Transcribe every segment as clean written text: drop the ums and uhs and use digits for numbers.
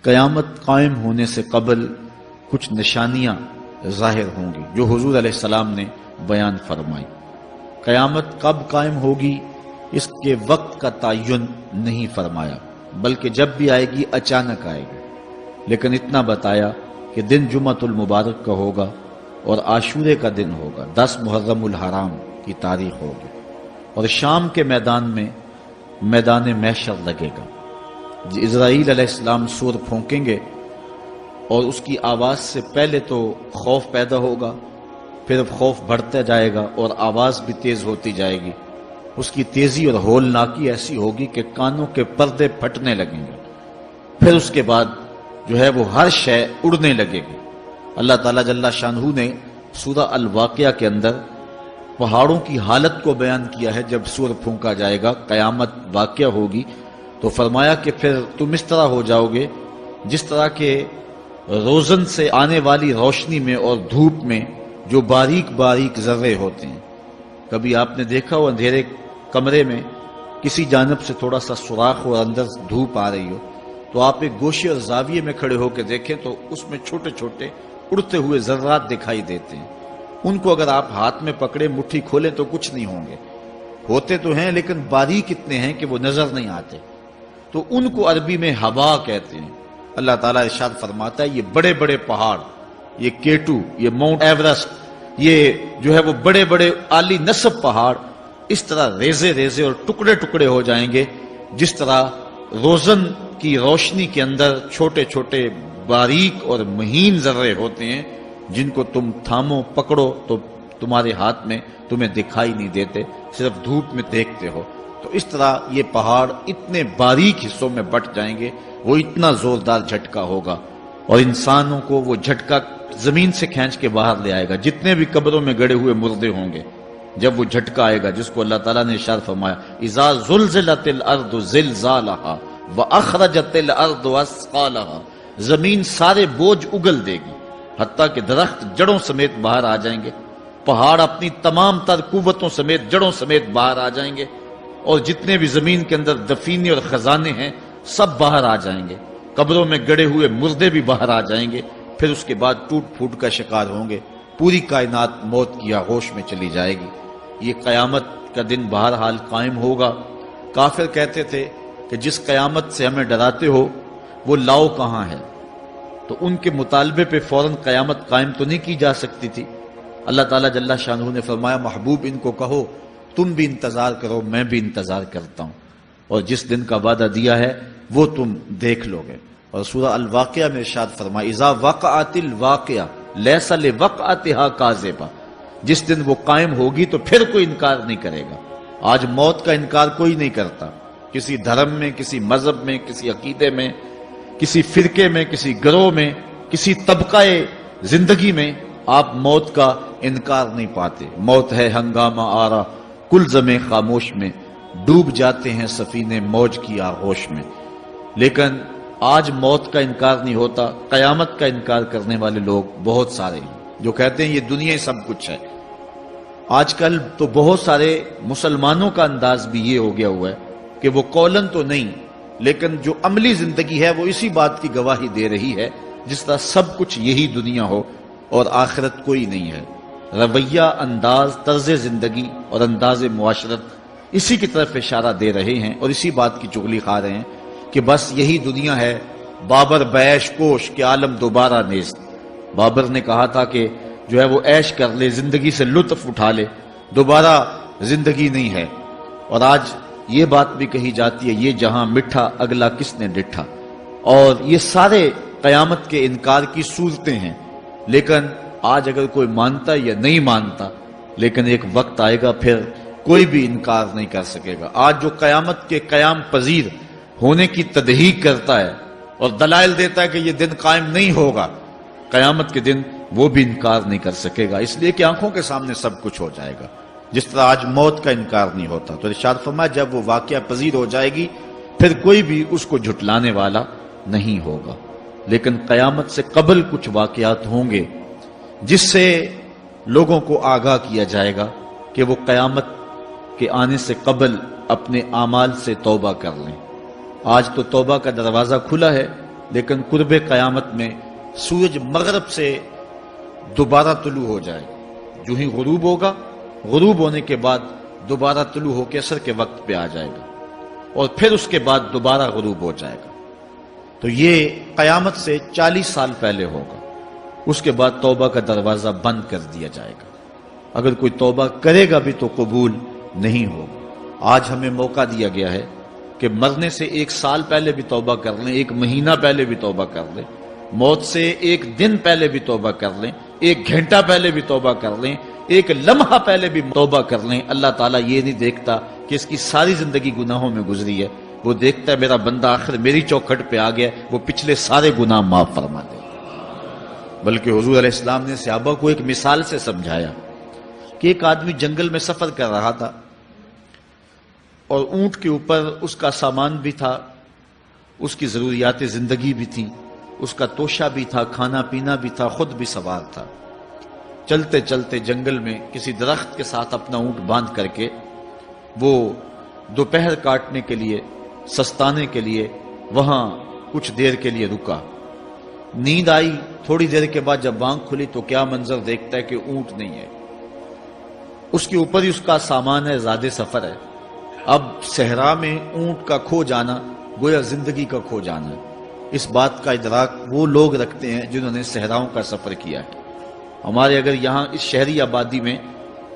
قیامت قائم ہونے سے قبل کچھ نشانیاں ظاہر ہوں گی جو حضور علیہ السلام نے بیان فرمائی۔ قیامت کب قائم ہوگی اس کے وقت کا تعین نہیں فرمایا، بلکہ جب بھی آئے گی اچانک آئے گی، لیکن اتنا بتایا کہ دن جمعۃ المبارک کا ہوگا اور عاشورے کا دن ہوگا، 10 محرم الحرام کی تاریخ ہوگی، اور شام کے میدان میں میدان محشر لگے گا۔ اسرائیل علیہ السلام سور پھونکیں گے اور اس کی آواز سے پہلے تو خوف پیدا ہوگا، پھر خوف بڑھتا جائے گا اور آواز بھی تیز ہوتی جائے گی۔ اس کی تیزی اور ہولناکی ایسی ہوگی کہ کانوں کے پردے پھٹنے لگیں گے، پھر اس کے بعد جو ہے وہ ہر شے اڑنے لگے گی۔ اللہ تعالیٰ جل شانہ نے سورہ الواقعہ کے اندر پہاڑوں کی حالت کو بیان کیا ہے۔ جب سور پھونکا جائے گا، قیامت واقعہ ہوگی، تو فرمایا کہ پھر تم اس طرح ہو جاؤ گے جس طرح کے روزن سے آنے والی روشنی میں اور دھوپ میں جو باریک باریک ذرے ہوتے ہیں۔ کبھی آپ نے دیکھا ہو اندھیرے کمرے میں کسی جانب سے تھوڑا سا سوراخ اور اندر دھوپ آ رہی ہو، تو آپ ایک گوشے اور زاویے میں کھڑے ہو کے دیکھیں تو اس میں چھوٹے چھوٹے اڑتے ہوئے ذرات دکھائی دیتے ہیں۔ ان کو اگر آپ ہاتھ میں پکڑے مٹھی کھولیں تو کچھ نہیں ہوں گے، ہوتے تو ہیں لیکن باریک اتنے ہیں کہ وہ نظر نہیں آتے، تو ان کو عربی میں ہوا کہتے ہیں۔ اللہ تعالیٰ ارشاد فرماتا ہے یہ بڑے بڑے پہاڑ، یہ کیٹو، یہ ماؤنٹ ایورسٹ، یہ جو ہے وہ بڑے بڑے عالی نصب پہاڑ اس طرح ریزے ریزے اور ٹکڑے ٹکڑے ہو جائیں گے جس طرح روزن کی روشنی کے اندر چھوٹے چھوٹے باریک اور مہین ذرے ہوتے ہیں، جن کو تم تھامو پکڑو تو تمہارے ہاتھ میں تمہیں دکھائی نہیں دیتے، صرف دھوپ میں دیکھتے ہو۔ تو اس طرح یہ پہاڑ اتنے باریک حصوں میں بٹ جائیں گے، وہ اتنا زوردار جھٹکا ہوگا اور انسانوں کو وہ جھٹکا زمین سے کھینچ کے باہر لے آئے گا۔ جتنے بھی قبروں میں گڑے ہوئے مردے ہوں گے، جب وہ جھٹکا آئے گا جس کو اللہ تعالیٰ نے ارشاد فرمایا اذا زلزلت الارض زلزالها واخرجت الارض اثقالها، زمین سارے بوجھ اگل دے گی، حتیٰ کہ درخت جڑوں سمیت باہر آ جائیں گے، پہاڑ اپنی تمام تر قوتوں سمیت جڑوں سمیت باہر آ جائیں گے، اور جتنے بھی زمین کے اندر دفینے اور خزانے ہیں سب باہر آ جائیں گے، قبروں میں گڑے ہوئے مردے بھی باہر آ جائیں گے، پھر اس کے بعد ٹوٹ پھوٹ کا شکار ہوں گے، پوری کائنات موت کی آغوش میں چلی جائے گی۔ یہ قیامت کا دن بہرحال قائم ہوگا۔ کافر کہتے تھے کہ جس قیامت سے ہمیں ڈراتے ہو وہ لاؤ کہاں ہے، تو ان کے مطالبے پہ فوراً قیامت قائم تو نہیں کی جا سکتی تھی۔ اللہ تعالیٰ جل شانہ نے فرمایا محبوب ان کو کہو تم بھی انتظار کرو، میں بھی انتظار کرتا ہوں، اور جس دن کا وعدہ دیا ہے وہ تم دیکھ لو گے۔ اور سورہ الواقعہ میں ارشاد فرمایا اذا وقعت الواقعہ لیس لوقعتها کاذبہ، جس دن وہ قائم ہوگی تو پھر کوئی انکار نہیں کرے گا۔ آج موت کا انکار کوئی نہیں کرتا، کسی دھرم میں، کسی مذہب میں، کسی عقیدے میں، کسی فرقے میں، کسی گروہ میں، کسی طبقہ زندگی میں آپ موت کا انکار نہیں پاتے۔ موت ہے ہنگامہ آرا کلزم خاموش میں، ڈوب جاتے ہیں سفینے موج کی آغوش میں۔ لیکن آج موت کا انکار نہیں ہوتا، قیامت کا انکار کرنے والے لوگ بہت سارے ہیں جو کہتے ہیں یہ دنیا ہی سب کچھ ہے۔ آج کل تو بہت سارے مسلمانوں کا انداز بھی یہ ہو گیا ہوا ہے کہ وہ قولن تو نہیں لیکن جو عملی زندگی ہے وہ اسی بات کی گواہی دے رہی ہے جس طرح سب کچھ یہی دنیا ہو اور آخرت کوئی نہیں ہے۔ رویہ، انداز، طرز زندگی اور انداز معاشرت اسی کی طرف اشارہ دے رہے ہیں اور اسی بات کی چغلی کھا رہے ہیں کہ بس یہی دنیا ہے، بابر بیش کوش کہ عالم دوبارہ نیست۔ بابر نے کہا تھا کہ جو ہے وہ عیش کر لے، زندگی سے لطف اٹھا لے، دوبارہ زندگی نہیں ہے۔ اور آج یہ بات بھی کہی جاتی ہے یہ جہاں مٹھا اگلا کس نے ڈٹھا، اور یہ سارے قیامت کے انکار کی صورتیں ہیں۔ لیکن آج اگر کوئی مانتا یا نہیں مانتا، لیکن ایک وقت آئے گا پھر کوئی بھی انکار نہیں کر سکے گا۔ آج جو قیامت کے قیام پذیر ہونے کی تدہیق کرتا ہے اور دلائل دیتا ہے کہ یہ دن قائم نہیں ہوگا، قیامت کے دن وہ بھی انکار نہیں کر سکے گا، اس لیے کہ آنکھوں کے سامنے سب کچھ ہو جائے گا، جس طرح آج موت کا انکار نہیں ہوتا۔ تو ارشاد فرمایا جب وہ واقعہ پذیر ہو جائے گی پھر کوئی بھی اس کو جھٹلانے والا نہیں ہوگا۔ لیکن قیامت سے قبل کچھ واقعات ہوں گے جس سے لوگوں کو آگاہ کیا جائے گا کہ وہ قیامت کے آنے سے قبل اپنے اعمال سے توبہ کر لیں۔ آج تو توبہ کا دروازہ کھلا ہے، لیکن قرب قیامت میں سورج مغرب سے دوبارہ طلوع ہو جائے گا، جو ہی غروب ہوگا، غروب ہونے کے بعد دوبارہ طلوع ہو کے عصر کے وقت پہ آ جائے گا، اور پھر اس کے بعد دوبارہ غروب ہو جائے گا۔ تو یہ قیامت سے 40 سال پہلے ہوگا۔ اس کے بعد توبہ کا دروازہ بند کر دیا جائے گا۔ اگر کوئی توبہ کرے گا بھی تو قبول نہیں ہوگا۔ آج ہمیں موقع دیا گیا ہے کہ مرنے سے 1 سال پہلے بھی توبہ کر لیں، 1 مہینہ پہلے بھی توبہ کر لیں، موت سے 1 دن پہلے بھی توبہ کر لیں، 1 گھنٹہ پہلے بھی توبہ کر لیں، 1 لمحہ پہلے بھی توبہ کر لیں۔ اللہ تعالیٰ یہ نہیں دیکھتا کہ اس کی ساری زندگی گناہوں میں گزری ہے، وہ دیکھتا ہے میرا بندہ آخر میری چوکھٹ پہ آ گیا، وہ پچھلے سارے گناہ معاف فرما دے۔ بلکہ حضور علیہ السلام نے صحابہ کو ایک مثال سے سمجھایا کہ ایک آدمی جنگل میں سفر کر رہا تھا، اور اونٹ کے اوپر اس کا سامان بھی تھا، اس کی ضروریات زندگی بھی تھیں، اس کا توشہ بھی تھا، کھانا پینا بھی تھا، خود بھی سوار تھا۔ چلتے چلتے جنگل میں کسی درخت کے ساتھ اپنا اونٹ باندھ کر کے وہ دوپہر کاٹنے کے لیے، سستانے کے لیے وہاں کچھ دیر کے لیے رکا۔ نیند آئی، تھوڑی دیر کے بعد جب آنکھ کھلی تو کیا منظر دیکھتا ہے کہ اونٹ نہیں ہے، اس کے اوپر ہی اس کا سامان ہے، زیادہ سفر ہے۔ اب صحرا میں اونٹ کا کھو جانا گویا زندگی کا کھو جانا ہے۔ اس بات کا ادراک وہ لوگ رکھتے ہیں جنہوں نے صحراؤں کا سفر کیا ہے۔ ہمارے اگر یہاں اس شہری آبادی میں،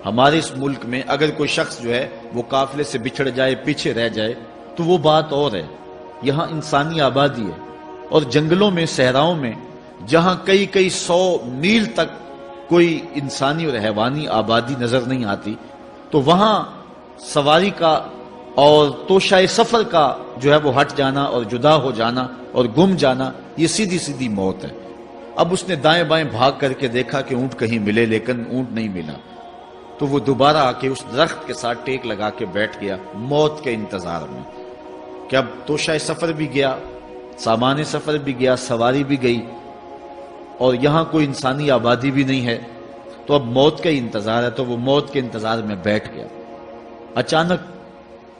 ہمارے اس ملک میں اگر کوئی شخص جو ہے وہ قافلے سے بچھڑ جائے، پیچھے رہ جائے تو وہ بات اور ہے۔ یہاں انسانی آبادی ہے، اور جنگلوں میں، صحراؤں میں جہاں کئی 100 میل تک کوئی انسانی اور حیوانی آبادی نظر نہیں آتی، تو وہاں سواری کا اور توشہ سفر کا جو ہے وہ ہٹ جانا اور جدا ہو جانا اور گم جانا، یہ سیدھی سیدھی موت ہے۔ اب اس نے دائیں بائیں بھاگ کر کے دیکھا کہ اونٹ کہیں ملے، لیکن اونٹ نہیں ملا، تو وہ دوبارہ آ کے اس درخت کے ساتھ ٹیک لگا کے بیٹھ گیا موت کے انتظار میں کہ اب توشہ سفر بھی گیا، سامان سفر بھی گیا، سواری بھی گئی، اور یہاں کوئی انسانی آبادی بھی نہیں ہے، تو اب موت کا ہی انتظار ہے۔ تو وہ موت کے انتظار میں بیٹھ گیا۔ اچانک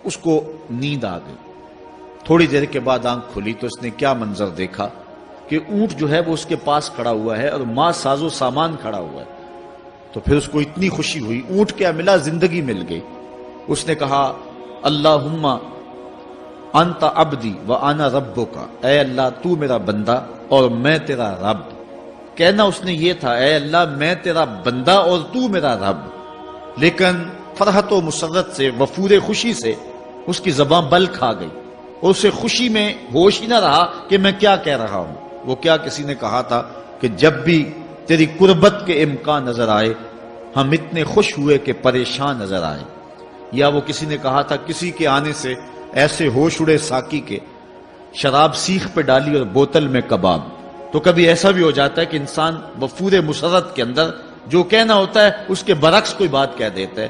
اس کو نیند آ گئی۔ تھوڑی دیر کے بعد آنکھ کھلی تو اس نے کیا منظر دیکھا کہ اونٹ جو ہے وہ اس کے پاس کھڑا ہوا ہے اور ماں ساز و سامان کھڑا ہوا ہے۔ تو پھر اس کو اتنی خوشی ہوئی، اونٹ کیا ملا، زندگی مل گئی۔ اس نے کہا اللہم انت عبدی وانا ربک، اے اللہ تو میرا بندہ اور میں تیرا رب۔ کہنا اس نے یہ تھا اے اللہ میں تیرا بندہ اور تو میرا رب، لیکن فرحت و مسرت سے، وفور خوشی سے اس کی زبان بل کھا گئی، اور اسے خوشی میں ہوش ہی نہ رہا کہ میں کیا کہہ رہا ہوں۔ وہ کیا کسی نے کہا تھا کہ جب بھی تیری قربت کے امکان نظر آئے ہم اتنے خوش ہوئے کہ پریشان نظر آئے، یا وہ کسی نے کہا تھا کسی کے آنے سے ایسے ہوش اڑے ساقی کے، شراب سیخ پہ ڈالی اور بوتل میں کباب۔ تو کبھی ایسا بھی ہو جاتا ہے کہ انسان وفور مسرت کے اندر جو کہنا ہوتا ہے اس کے برعکس کوئی بات کہہ دیتا ہے،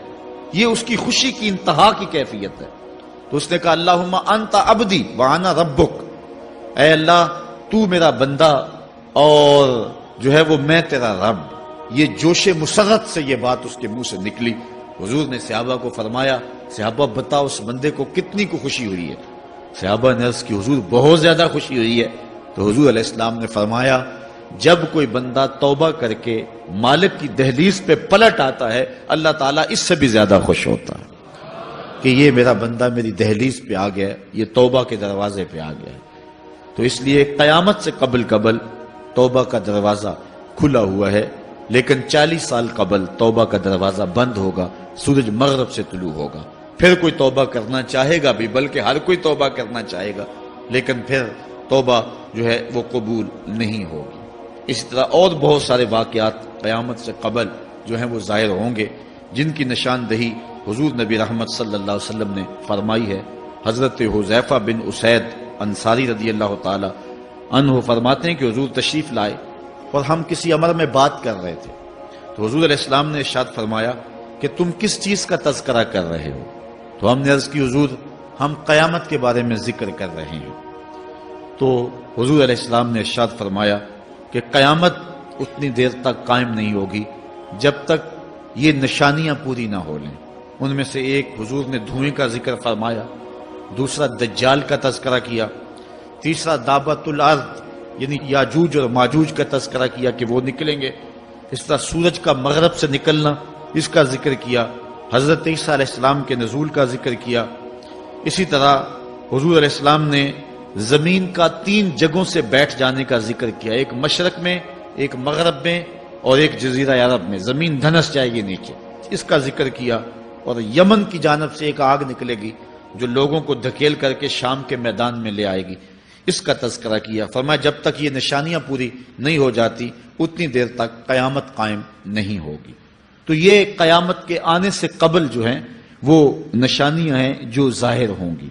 یہ اس کی خوشی کی انتہا کی کیفیت ہے۔ تو اس نے کہا اللہم انت عبدی وانا ربک، اے اللہ تو میرا بندہ اور جو ہے وہ میں تیرا رب۔ یہ جوش مسرت سے یہ بات اس کے منہ سے نکلی۔ حضور نے صحابہ کو فرمایا صحابہ بتاؤ اس بندے کو کتنی کو خوشی ہوئی ہے؟ صحابہ نے عرض کی حضور بہت زیادہ خوشی ہوئی ہے۔ تو حضور علیہ السلام نے فرمایا جب کوئی بندہ توبہ کر کے مالک کی دہلیز پہ پلٹ آتا ہے اللہ تعالیٰ اس سے بھی زیادہ خوش ہوتا ہے کہ یہ میرا بندہ میری دہلیز پہ آ گیا، یہ توبہ کے دروازے پہ آ گیا ہے۔ تو اس لیے قیامت سے قبل توبہ کا دروازہ کھلا ہوا ہے، لیکن 40 سال قبل توبہ کا دروازہ بند ہوگا، سورج مغرب سے طلوع ہوگا۔ پھر کوئی توبہ کرنا چاہے گا بھی، بلکہ ہر کوئی توبہ کرنا چاہے گا، لیکن پھر توبہ جو ہے وہ قبول نہیں ہوگی۔ اسی طرح اور بہت سارے واقعات قیامت سے قبل جو ہیں وہ ظاہر ہوں گے، جن کی نشاندہی حضور نبی رحمت صلی اللہ علیہ وسلم نے فرمائی ہے۔ حضرت حذیفہ بن اسید انصاری رضی اللہ تعالی عنہ فرماتے ہیں کہ حضور تشریف لائے اور ہم کسی امر میں بات کر رہے تھے، تو حضور علیہ السلام نے ارشاد فرمایا کہ تم کس چیز کا تذکرہ کر رہے ہو؟ تو ہم نے عرض کی حضور ہم قیامت کے بارے میں ذکر کر رہے ہیں۔ تو حضور علیہ السلام نے ارشاد فرمایا کہ قیامت اتنی دیر تک قائم نہیں ہوگی جب تک یہ نشانیاں پوری نہ ہو لیں۔ ان میں سے ایک حضور نے دھوئیں کا ذکر فرمایا، دوسرا دجال کا تذکرہ کیا، تیسرا دابت الارض یعنی یاجوج اور ماجوج کا تذکرہ کیا کہ وہ نکلیں گے. اس طرح سورج کا مغرب سے نکلنا اس کا ذکر کیا. حضرت عیسیٰ علیہ السلام کے نزول کا ذکر کیا. اسی طرح حضور علیہ السلام نے زمین کا 3 جگہوں سے بیٹھ جانے کا ذکر کیا. ایک مشرق میں، ایک مغرب میں اور ایک جزیرہ عرب میں. زمین دھنس جائے گی نیچے، اس کا ذکر کیا. اور یمن کی جانب سے ایک آگ نکلے گی جو لوگوں کو دھکیل کر کے شام کے میدان میں لے آئے گی، اس کا تذکرہ کیا. فرمایا جب تک یہ نشانیاں پوری نہیں ہو جاتی اتنی دیر تک قیامت قائم نہیں ہوگی. تو یہ قیامت کے آنے سے قبل جو ہیں وہ نشانیاں ہیں جو ظاہر ہوں گی.